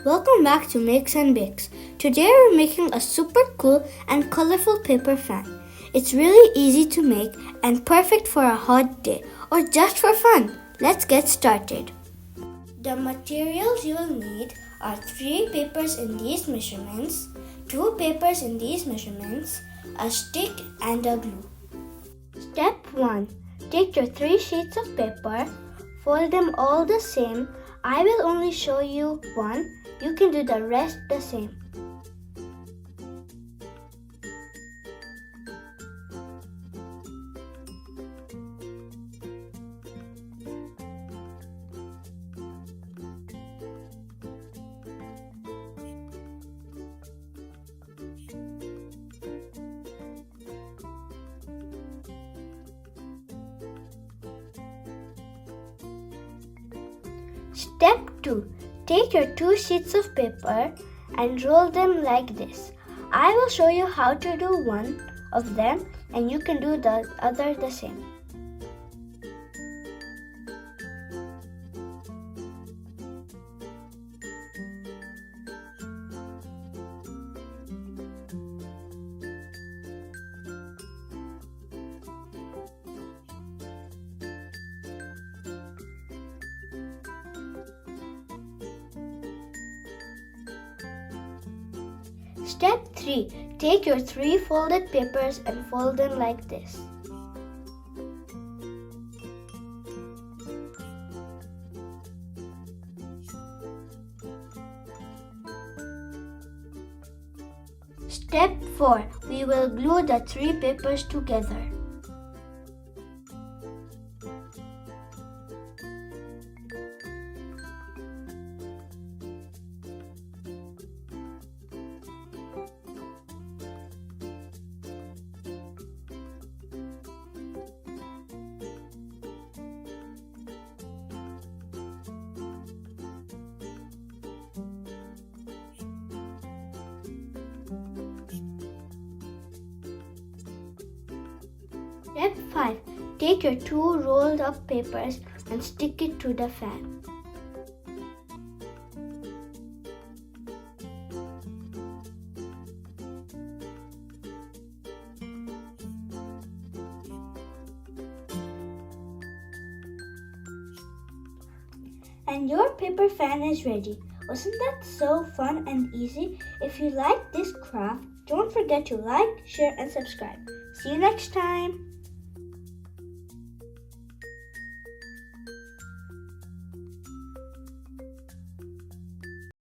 Welcome back to Makes and Bakes. Today we're making a super cool and colorful paper fan. It's really easy to make and perfect for a hot day or just for fun. Let's get started. The materials you will need are 3 papers in these measurements, 2 papers in these measurements, a stick and a glue. Step 1. Take your 3 sheets of paper, fold them all the same. I will only show you one. You can do the rest the same. Step 2. Take your 2 sheets of paper and roll them like this. I will show you how to do one of them and you can do the other the same. Step 3. Take your 3 folded papers and fold them like this. Step 4. We will glue the 3 papers together. Step 5. Take your 2 rolled up papers and stick it to the fan. And your paper fan is ready. Wasn't that so fun and easy? If you like this craft, don't forget to like, share and subscribe. See you next time!